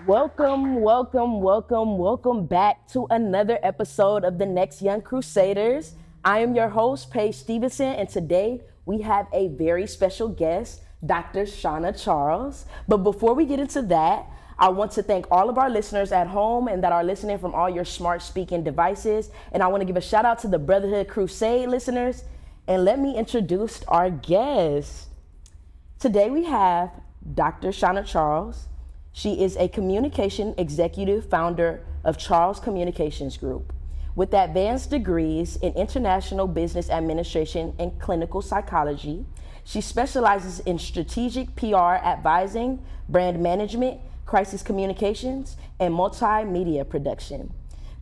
Welcome back to another episode of the Next Young Crusaders. I am your host, Paige Stevenson, and today we have a very special guest, Dr. Shauna Charles. But before we get into that, I want to thank all of our listeners at home and that are listening from all your smart speaking devices. And I want to give a shout out to the Brotherhood Crusade listeners. And let me introduce our guest. Today we have Dr. Shauna Charles. She is a communication executive founder of Charles Communications Group. With advanced degrees in international business administration and clinical psychology, she specializes in strategic PR advising, brand management, crisis communications, and multimedia production.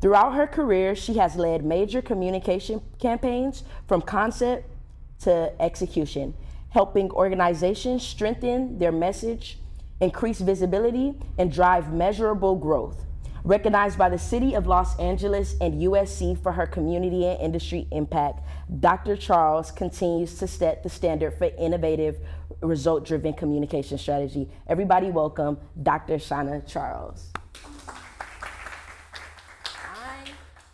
Throughout her career, she has led major communication campaigns from concept to execution, helping organizations strengthen their message, increase visibility, and drive measurable growth. Recognized by the City of Los Angeles and USC for her community and industry impact, Dr. Charles continues to set the standard for innovative, result-driven communication strategy. Everybody welcome Dr. Shauna Charles.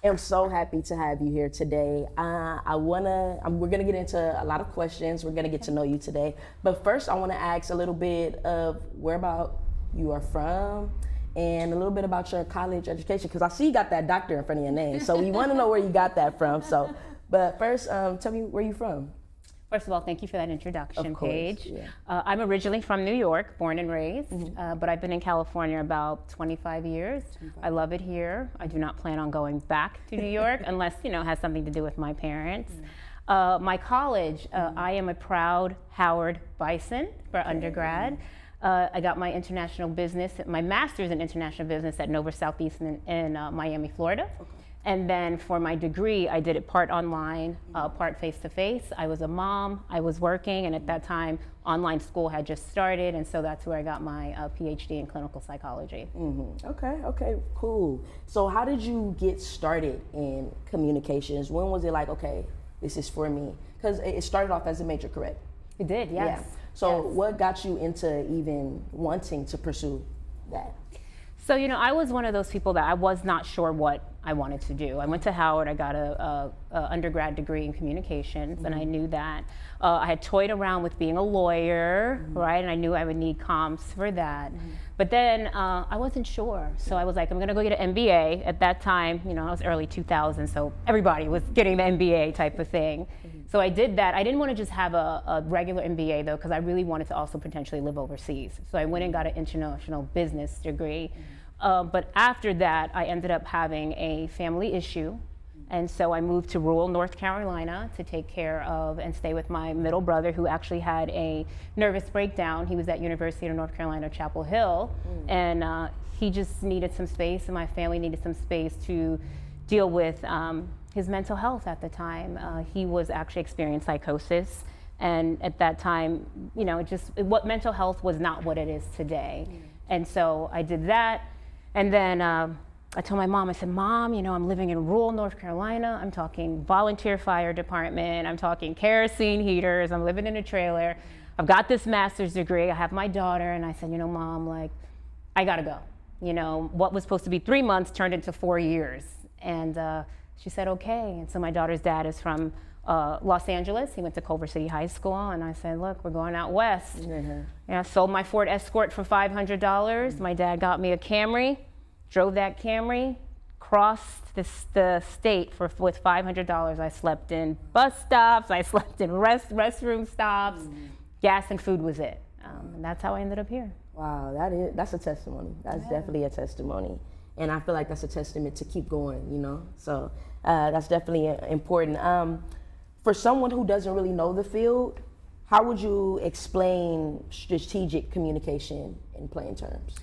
I am so happy to have you here today. We're gonna get into a lot of questions. We're gonna get to know you today. But first, I wanna ask a little bit of where about you are from and a little bit about your college education, because I see you got that doctor in front of your name. So we wanna know where you got that from. But first, tell me where you're from. First of all, thank you for that introduction, Of course, Paige. yeah. I'm originally from New York, born and raised, but I've been in California about 25 years. I love it here. I do not plan on going back to New York unless, it has something to do with my parents. My college, I am a proud Howard Bison for undergrad. I got my master's in international business at Nova Southeastern in Miami, Florida. And then for my degree, I did it part online, part face-to-face. I was a mom, I was working, and at that time, online school had just started, and so that's where I got my PhD in clinical psychology. Okay, cool. So how did you get started in communications? When was it like, okay, this is for me? Because it started off as a major, correct? It did, yes. Yeah. So yes. What got you into even wanting to pursue that? So, I was one of those people that I was not sure what I wanted to do. I went to Howard, I got a undergrad degree in communications, and I knew that. I had toyed around with being a lawyer, right? And I knew I would need comms for that. But then I wasn't sure. So I was like, I'm gonna go get an MBA. At that time, I was early 2000, so everybody was getting the MBA type of thing. So I did that. I didn't want to just have a regular MBA though, because I really wanted to also potentially live overseas. So I went and got an international business degree. But after that, I ended up having a family issue. And so I moved to rural North Carolina to take care of and stay with my middle brother, who actually had a nervous breakdown. He was at University of North Carolina, Chapel Hill. And he just needed some space, and my family needed some space to deal with his mental health at the time. He was actually experiencing psychosis. And at that time, what mental health was not what it is today. And so I did that. And then I told my mom, I said, Mom, I'm living in rural North Carolina. I'm talking volunteer fire department. I'm talking kerosene heaters. I'm living in a trailer. I've got this master's degree. I have my daughter. And I said, Mom, I gotta go. What was supposed to be 3 months turned into 4 years. And she said, okay. And so my daughter's dad is from Los Angeles. He went to Culver City High School, and I said, look, we're going out west. I sold my Ford Escort for $500. My dad got me a Camry, drove that Camry, crossed the state with $500. I slept in bus stops, I slept in restroom stops. Gas and food was it. And that's how I ended up here. Wow, that's a testimony. That's definitely a testimony. And I feel like that's a testament to keep going, So that's definitely important. For someone who doesn't really know the field, how would you explain strategic communication in plain terms?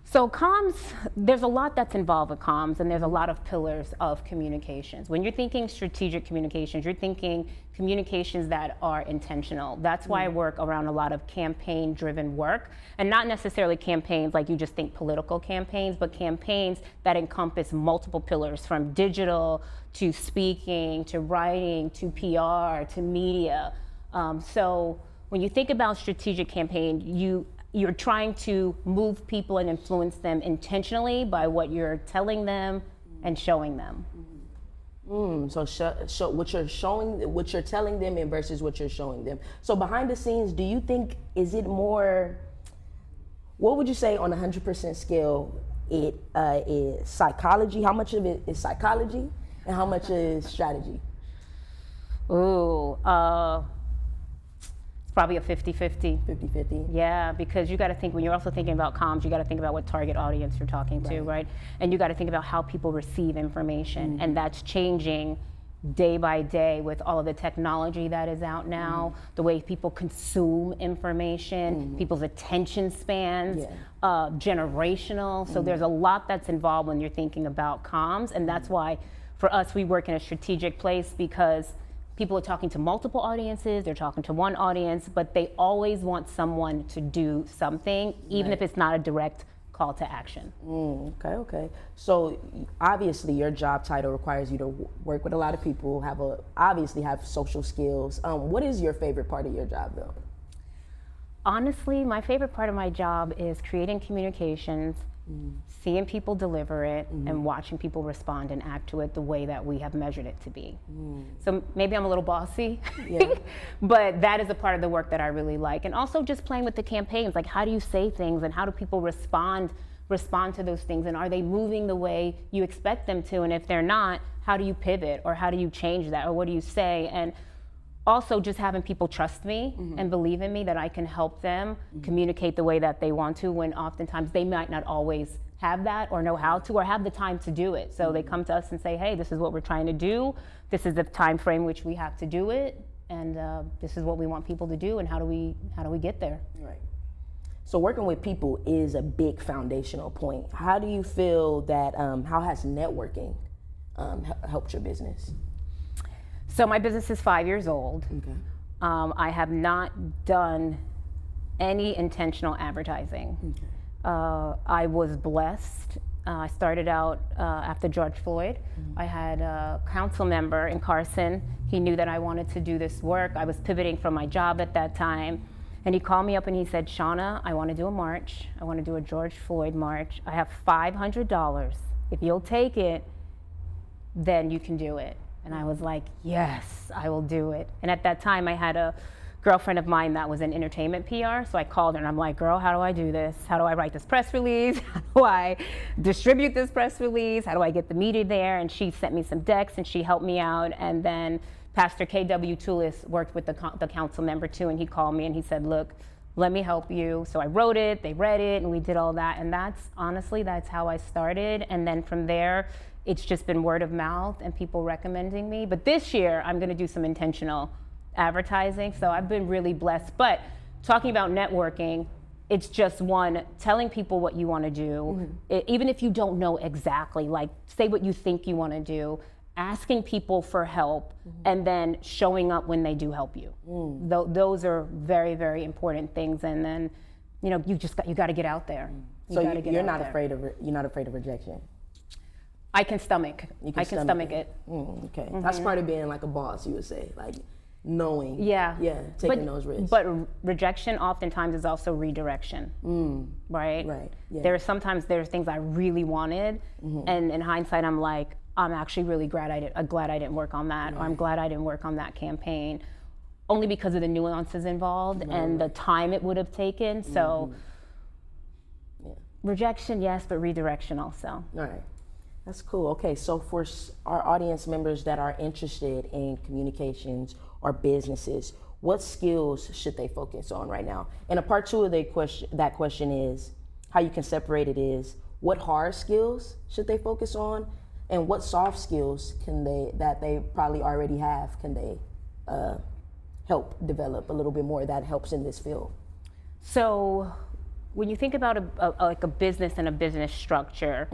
So comms, there's a lot that's involved with comms, and there's a lot of pillars of communications. When you're thinking strategic communications, you're thinking communications that are intentional. That's why I work around a lot of campaign-driven work, and not necessarily campaigns like you just think political campaigns, but campaigns that encompass multiple pillars, from digital to speaking to writing to PR to media. So when you think about strategic campaign, you you're trying to move people and influence them intentionally by what you're telling them and showing them. So what you're telling them and versus what you're showing them. So behind the scenes, do you think, is it more, what would you say on a 100% scale it is psychology? How much of it is psychology and how much is strategy? Ooh, it's probably a 50-50. 50-50? Yeah, because you got to think, when you're also thinking about comms, you got to think about what target audience you're talking to, right? And you got to think about how people receive information, and that's changing day by day with all of the technology that is out now, the way people consume information, people's attention spans, generational. So there's a lot that's involved when you're thinking about comms, and that's why for us, we work in a strategic place, because people are talking to multiple audiences, they're talking to one audience, but they always want someone to do something, even if it's not a direct call to action. Okay. So obviously your job title requires you to work with a lot of people, obviously have social skills. What is your favorite part of your job though? Honestly, my favorite part of my job is creating communications, seeing people deliver it, and watching people respond and act to it the way that we have measured it to be. So maybe I'm a little bossy, but that is a part of the work that I really like. And also just playing with the campaigns, like how do you say things and how do people respond to those things, and are they moving the way you expect them to? And if they're not, how do you pivot, or how do you change that, or what do you say? And also just having people trust me and believe in me that I can help them communicate the way that they want to, when oftentimes they might not always have that or know how to or have the time to do it. So they come to us and say, hey, this is what we're trying to do. This is the time frame which we have to do it. And this is what we want people to do, and how do we get there? Right. So working with people is a big foundational point. How do you feel that, how has networking helped your business? So my business is 5 years old. Okay. I have not done any intentional advertising. Okay. I was blessed. I started out after George Floyd. I had a council member in Carson. He knew that I wanted to do this work. I was pivoting from my job at that time. And he called me up and he said, Shauna, I want to do a march. I want to do a George Floyd march. I have $500. If you'll take it, then you can do it. And I was like, yes, I will do it. And at that time, I had a girlfriend of mine that was in entertainment PR. So I called her and I'm like, girl, how do I do this? How do I write this press release? How do I distribute this press release? How do I get the media there? And she sent me some decks and she helped me out. And then Pastor K.W. Toulis worked with the council member too. And he called me and he said, look, let me help you. So I wrote it, they read it, and we did all that. And that's how I started. And then from there, it's just been word of mouth and people recommending me. But this year, I'm gonna do some intentional advertising. So I've been really blessed. But talking about networking, it's just one, telling people what you wanna do. Even if you don't know exactly, like say what you think you wanna do, asking people for help, and then showing up when they do help you. Those are very, very important things. And then, you know, you gotta get out there. So you're not afraid of rejection? I can stomach. I can stomach it. Okay, that's part of being like a boss, you would say, like knowing. Taking those risks. But rejection oftentimes is also redirection, right? Right. Yeah. There are things I really wanted, and in hindsight, I'm like, I'm actually really glad I didn't work on that, or I'm glad I didn't work on that campaign, only because of the nuances involved and the time it would have taken. So, rejection, yes, but redirection also. All right. That's cool. Okay, so for our audience members that are interested in communications or businesses, what skills should they focus on right now? And a part two of that question is, how you can separate it is, what hard skills should they focus on, and what soft skills that they probably already have, can they help develop a little bit more that helps in this field? So when you think about a business and a business structure,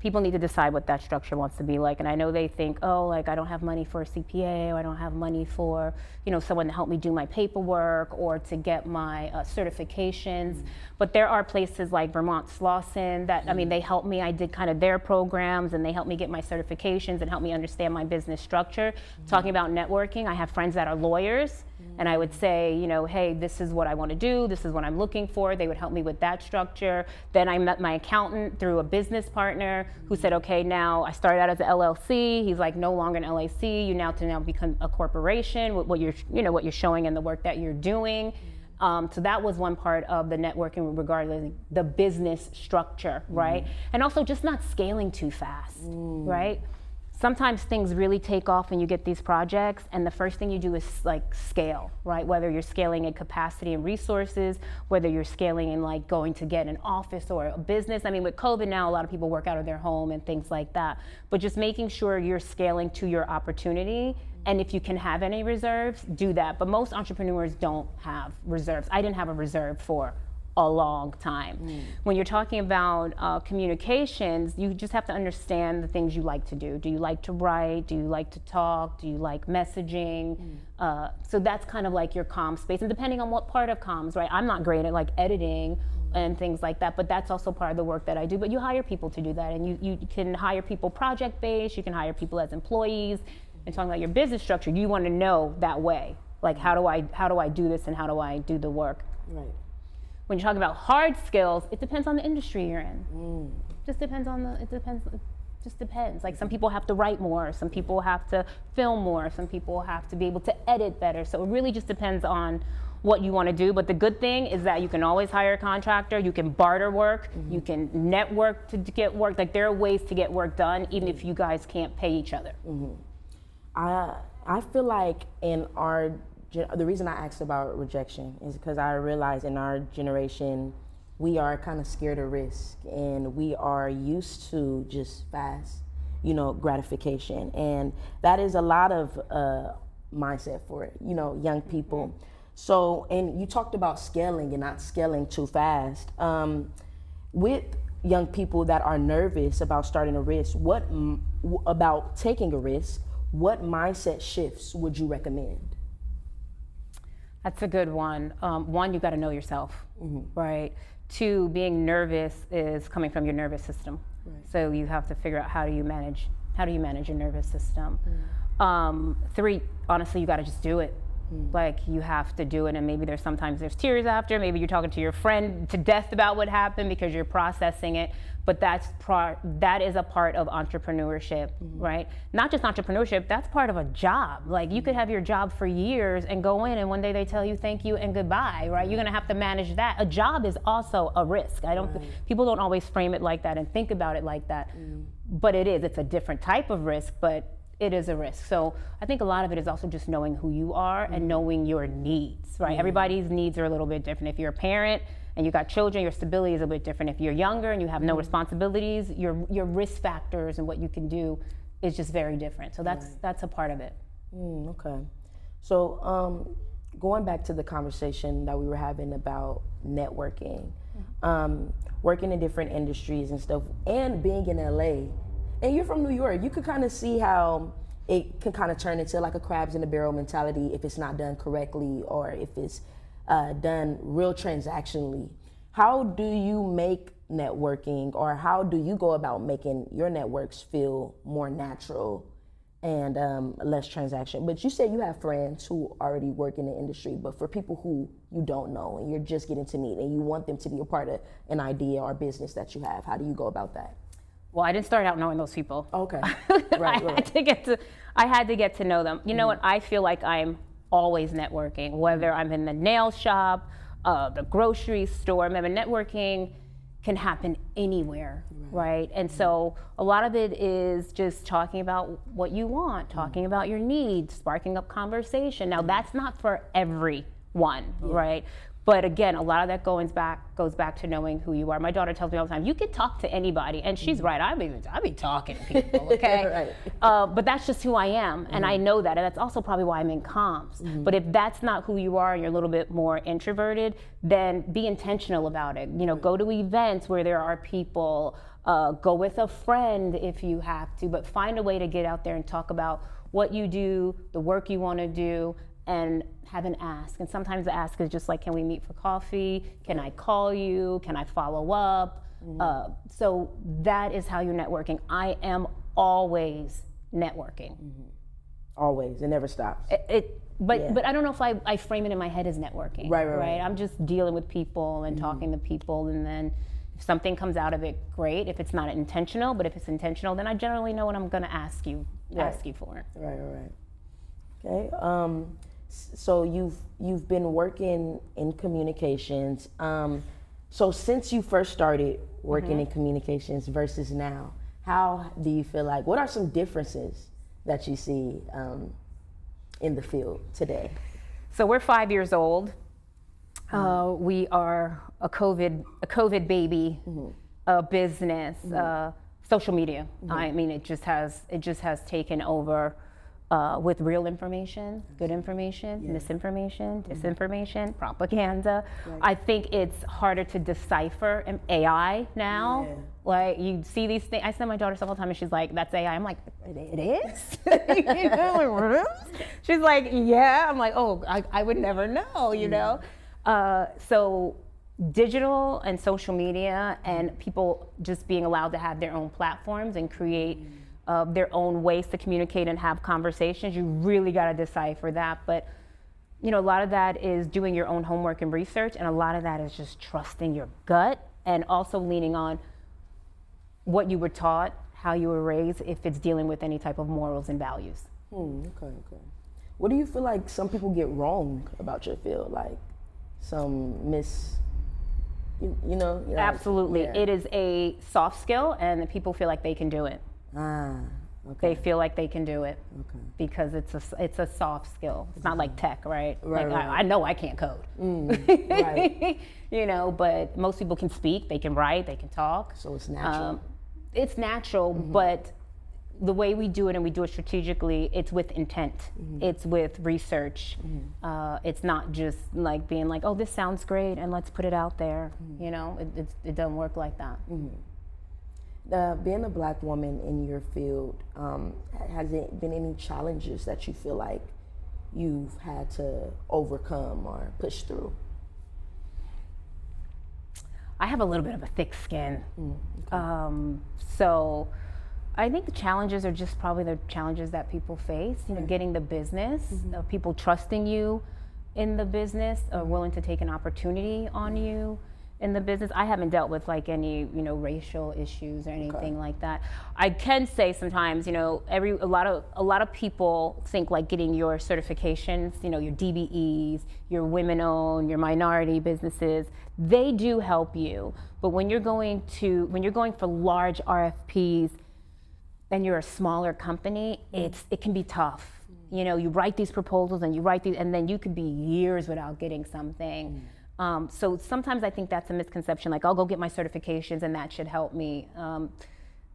people need to decide what that structure wants to be like. And I know they think, oh, like I don't have money for a CPA, or I don't have money for, someone to help me do my paperwork or to get my certifications. But there are places like Vermont Slauson that, they helped me. I did kind of their programs, and they helped me get my certifications and help me understand my business structure. Talking about networking, I have friends that are lawyers, and I would say, hey, this is what I want to do. This is what I'm looking for. They would help me with that structure. Then I met my accountant through a business partner who said, okay, now I started out as an LLC. He's like, no longer an LLC. You now become a corporation with what you're showing in the work that you're doing. So that was one part of the networking regarding the business structure, right? And also just not scaling too fast, right? Sometimes things really take off when you get these projects, and the first thing you do is like scale, right? Whether you're scaling in capacity and resources, whether you're scaling in like going to get an office or a business. With COVID now, a lot of people work out of their home and things like that. But just making sure you're scaling to your opportunity, and if you can have any reserves, do that. But most entrepreneurs don't have reserves. I didn't have a reserve for a long time. When you're talking about communications, you just have to understand the things you like to do. Do you like to write? Do you like to talk? Do you like messaging? So that's kind of like your comm space. And depending on what part of comms, right? I'm not great at like editing and things like that, but that's also part of the work that I do. But you hire people to do that, and you can hire people project-based, you can hire people as employees. And talking about your business structure, you want to know that way. Like, how do I do this, and how do I do the work? Right. When you're talking about hard skills, it depends on the industry you're in. Just depends. Like some people have to write more, some people have to film more, some people have to be able to edit better. So it really just depends on what you want to do. But the good thing is that you can always hire a contractor, you can barter work, you can network to get work. Like there are ways to get work done, even if you guys can't pay each other. I feel like the reason I asked about rejection is because I realize in our generation, we are kind of scared of risk, and we are used to just fast, gratification. And that is a lot of mindset for, young people. So, and you talked about scaling and not scaling too fast. With young people that are nervous about starting a risk, about taking a risk, what mindset shifts would you recommend? That's a good one. One, you got to know yourself, right? Two, being nervous is coming from your nervous system. Right. So you have to figure out how do you manage your nervous system. Three, honestly, you got to just do it. Like you have to do it, and maybe sometimes there's tears after. Maybe you're talking to your friend to death about what happened because you're processing it. But that is a part of entrepreneurship, right? Not just entrepreneurship, that's part of a job. Like you could have your job for years and go in, and one day they tell you thank you and goodbye, right? You're gonna have to manage that. A job is also a risk. People don't always frame it like that and think about it like that, but it is. It's a different type of risk, but it is a risk. So I think a lot of it is also just knowing who you are and knowing your needs, right? Everybody's needs are a little bit different. If you're a parent and you got children, your stability is a bit different. If you're younger and you have no responsibilities, your risk factors and what you can do is just very different. So that's a part of it. Okay. So going back to the conversation that we were having about networking, working in different industries and stuff, and being in LA, and you're from New York, you could kind of see how it can kind of turn into like a crabs in the barrel mentality if it's not done correctly, or if it's done real transactionally. How do you make networking, or how do you go about making your networks feel more natural and less transaction? But you said you have friends who already work in the industry, but for people who you don't know and you're just getting to meet and you want them to be a part of an idea or business that you have, how do you go about that? Well, I didn't start out knowing those people. Okay. Right. I had to get to know them. You know what? I feel like I'm always networking, whether I'm in the nail shop, the grocery store. Remember, networking can happen anywhere, right? And so a lot of it is just talking about what you want, talking about your needs, sparking up conversation. Now, that's not for everyone, right? But again, a lot of that goes back to knowing who you are. My daughter tells me all the time, you can talk to anybody, and she's right. I be talking to people, okay? Right. But that's just who I am, and I know that, and that's also probably why I'm in comms. But if that's not who you are, and you're a little bit more introverted, then be intentional about it. You know, go to events where there are people. Go with a friend if you have to, but find a way to get out there and talk about what you do, the work you want to do, and have an ask. And sometimes the ask is just like, can we meet for coffee? Can I call you? Can I follow up? So that is how you're networking. I am always networking. Always. It never stops. But I don't know if I frame it in my head as networking. Right. I'm just dealing with people and talking to people, and then if something comes out of it, great. If it's not intentional, but if it's intentional, then I generally know what I'm going to ask you for. Right. Okay. So you've been working in communications. So since you first started working in communications versus now, how do you feel like? What are some differences that you see in the field today? So we're 5 years old. We are a COVID baby business. Social media. I mean, it just has taken over with real information, good information, misinformation, disinformation, propaganda. I think it's harder to decipher AI now. Like, you see these things. I send my daughter stuff all the time, and she's like, "That's AI." I'm like, "It is?" You know, like, what is? She's like, "Yeah." I'm like, "Oh, I would never know," you know. So digital and social media and people just being allowed to have their own platforms and create their own ways to communicate and have conversations, you really got to decipher that. But you know, a lot of that is doing your own homework and research, and a lot of that is just trusting your gut and also leaning on what you were taught, how you were raised, if it's dealing with any type of morals and values. Okay. What do you feel like some people get wrong about your field? Like some you know? Absolutely. It is a soft skill, and people feel like they can do it. Okay. They feel like they can do it because it's a soft skill. It's not like tech, right? I know I can't code. Right. You know, but most people can speak, they can write, they can talk. So it's natural. It's natural, but the way we do it, and we do it strategically, it's with intent. It's with research. It's not just like being like, oh, this sounds great, and let's put it out there. You know, it doesn't work like that. Being a Black woman in your field, has it been any challenges that you feel like you've had to overcome or push through? I have a little bit of a thick skin. So I think the challenges are just probably the challenges that people face, you know, getting the business, people trusting you in the business, or willing to take an opportunity on you in the business. I haven't dealt with like any, you know, racial issues or anything like that. I can say sometimes, you know, a lot of people think like getting your certifications, you know, your DBEs, your women-owned, your minority businesses, they do help you. But when you're going for large RFPs and you're a smaller company, it can be tough. You know, you write these proposals and then you could be years without getting something. So sometimes I think that's a misconception, like I'll go get my certifications and that should help me.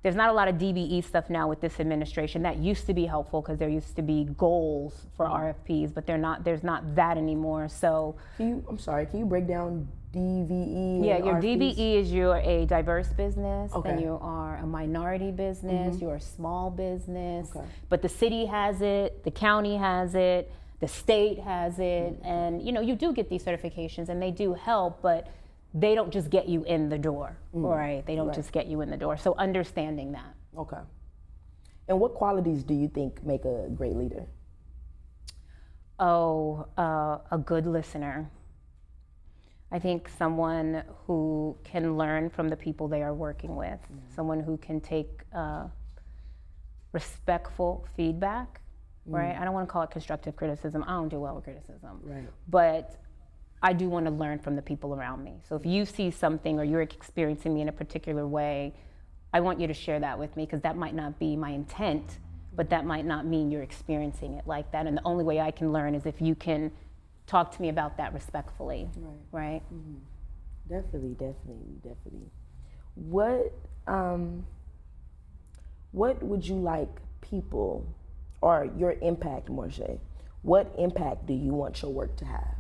There's not a lot of DBE stuff now with this administration. That used to be helpful because there used to be goals for RFPs, but there's not that anymore. So Can you break down DVE? Yeah, your RFPs? DBE is you're a diverse business, Okay. and you are a minority business, you're a small business, Okay. but the city has it, the county has it, the state has it, and you know, you do get these certifications and they do help, but they don't just get you in the door, right? They don't just get you in the door. So understanding that. Okay. And what qualities do you think make a great leader? A good listener. I think someone who can learn from the people they are working with, someone who can take respectful feedback, right? I don't want to call it constructive criticism. I don't do well with criticism. Right. But I do want to learn from the people around me. So if you see something or you're experiencing me in a particular way, I want you to share that with me, because that might not be my intent, but that might not mean you're experiencing it like that. And the only way I can learn is if you can talk to me about that respectfully, right? Definitely. What would you like people, or your impact, Morshe? What impact do you want your work to have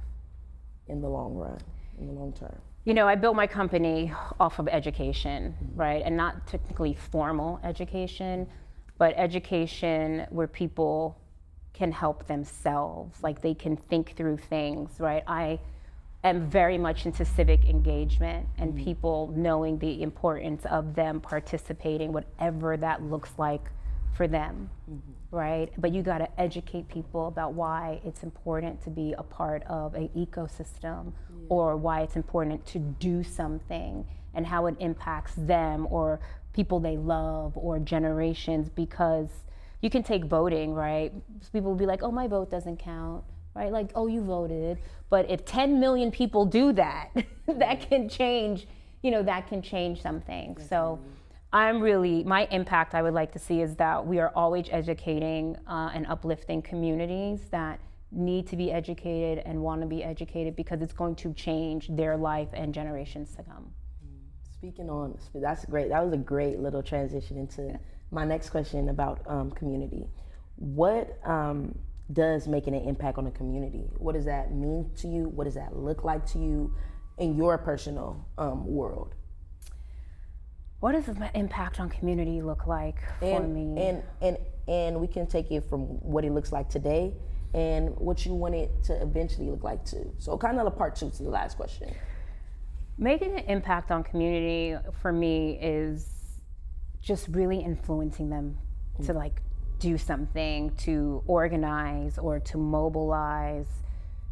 in the long run, in the long term? You know, I built my company off of education, right? And not technically formal education, but education where people can help themselves, like they can think through things, right? I am very much into civic engagement and people knowing the importance of them participating, whatever that looks like for them, right? But you got to educate people about why it's important to be a part of an ecosystem, or why it's important to do something and how it impacts them or people they love or generations. Because you can take voting, right? People will be like, oh, my vote doesn't count, right? Like, oh, you voted. But if 10 million people do that, that can change, you know, that can change something. So my impact I would like to see is that we are always educating and uplifting communities that need to be educated and want to be educated, because it's going to change their life and generations to come. Speaking on, that's great. That was a great little transition into my next question about community. What does making an impact on a community, what does that mean to you? What does that look like to you in your personal world? What does the impact on community look like for me? And we can take it from what it looks like today and what you want it to eventually look like too. So kind of a part two to the last question. Making an impact on community for me is just really influencing them to like do something, to organize or to mobilize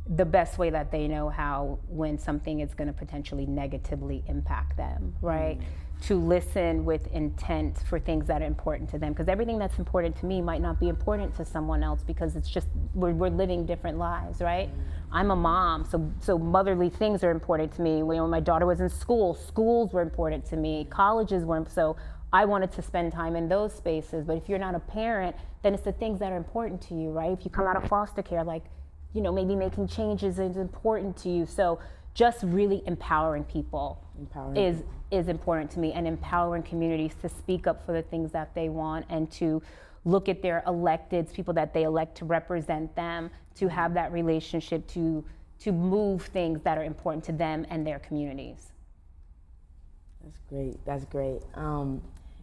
the best way that they know how when something is going to potentially negatively impact them, right? To listen with intent for things that are important to them, because everything that's important to me might not be important to someone else, because it's just we're living different lives, right? I'm a mom, so motherly things are important to me. When my daughter was in school, schools were important to me, colleges weren't. So I wanted to spend time in those spaces. But if you're not a parent, then it's the things that are important to you, right? If you come out of foster care, like, you know, maybe making changes is important to you. So just really empowering people is important to me, and empowering communities to speak up for the things that they want, and to look at their electeds, people that they elect to represent them, to have that relationship, to move things that are important to them and their communities. That's great.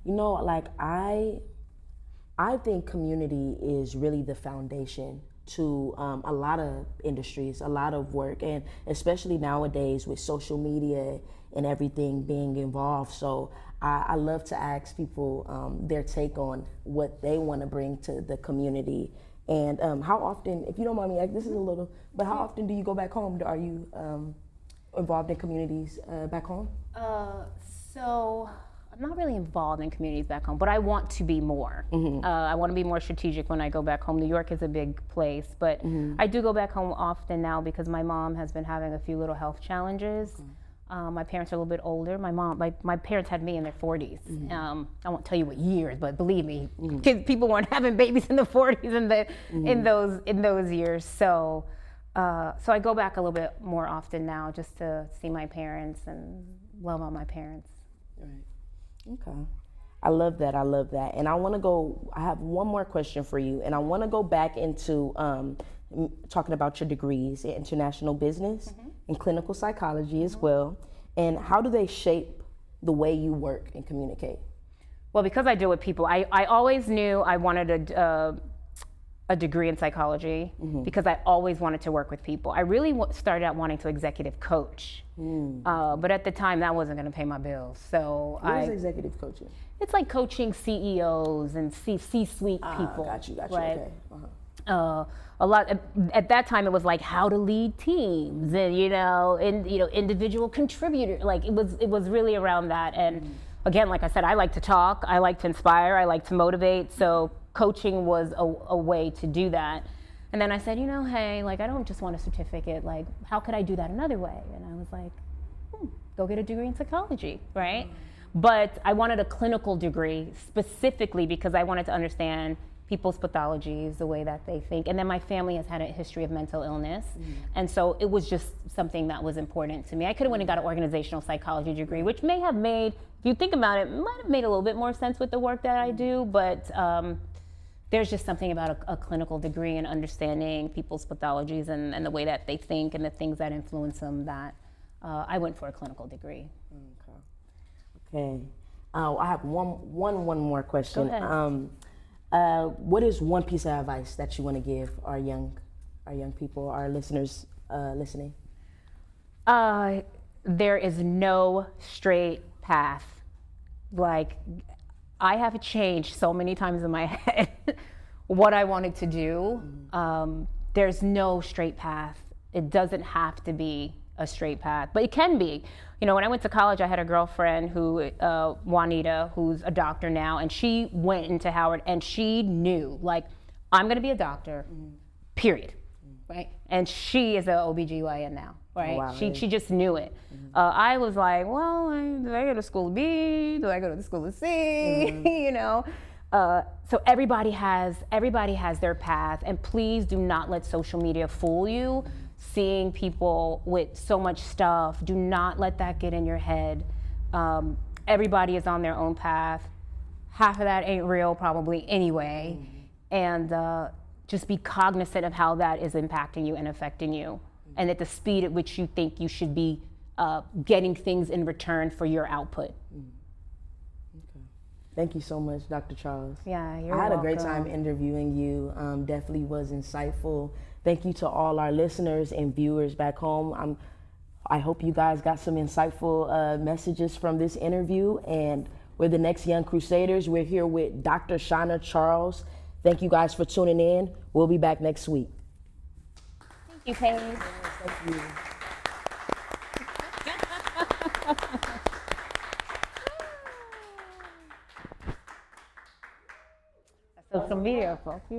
You know, like I think community is really the foundation to a lot of industries, a lot of work, and especially nowadays with social media and everything being involved. So I love to ask people their take on what they want to bring to the community. And how often, if you don't mind me, this is a little, but how often do you go back home? Are you involved in communities back home? So I'm not really involved in communities back home, but I want to be more. I want to be more strategic when I go back home. New York is a big place, but I do go back home often now because my mom has been having a few little health challenges. My parents are a little bit older. My parents had me in their 40s. I won't tell you what years, but believe me, people weren't having babies in the 40s in those years. So I go back a little bit more often now, just to see my parents and love on my parents. Right. Okay. I love that. And I have one more question for you, and I want to go back into talking about your degrees in international business and clinical psychology as well. And how do they shape the way you work and communicate? Well, because I deal with people, I always knew I wanted a degree in psychology because I always wanted to work with people. I really started out wanting to executive coach, but at the time that wasn't going to pay my bills. So what is executive coaching? It's like coaching CEOs and C-suite people. Got you. Right? Okay. A lot at that time it was like how to lead teams and individual contributor. Like it was really around that. And again, like I said, I like to talk, I like to inspire, I like to motivate. So coaching was a way to do that. And then I said, hey, like I don't just want a certificate. Like how could I do that another way? And I was like, go get a degree in psychology, right? But I wanted a clinical degree specifically because I wanted to understand people's pathologies, the way that they think. And then my family has had a history of mental illness. And so it was just something that was important to me. I could have went and got an organizational psychology degree, which may have made, if you think about it, might have made a little bit more sense with the work that I do, but there's just something about a clinical degree and understanding people's pathologies and the way that they think and the things that influence them that I went for a clinical degree. Okay. I have one more question. Go ahead. What is one piece of advice that you want to give our young people, our listeners listening? There is no straight path. Like, I have changed so many times in my head what I wanted to do. There's no straight path. It doesn't have to be a straight path, but it can be. You know, when I went to college, I had a girlfriend who, Juanita, who's a doctor now, and she went into Howard and she knew, like, I'm gonna be a doctor, period, right? And she is an OBGYN now, right? Oh, wow, she just knew it. I was like, well, do I go to school B? Do I go to the school of C? You know? So everybody has their path, and please do not let social media fool you. Seeing people with so much stuff, do not let that get in your head. Everybody is on their own path. Half of that ain't real probably anyway. And just be cognizant of how that is impacting you and affecting you, and at the speed at which you think you should be getting things in return for your output. Okay. Thank you so much, Dr. Charles. Yeah, you're I had welcome. a great time interviewing you. Definitely was insightful. Thank you to all our listeners and viewers back home. I hope you guys got some insightful messages from this interview. And we're the Next Young Crusaders. We're here with Dr. Shauna Charles. Thank you guys for tuning in. We'll be back next week. Thank you, Paige. Thank you. Social media, folks.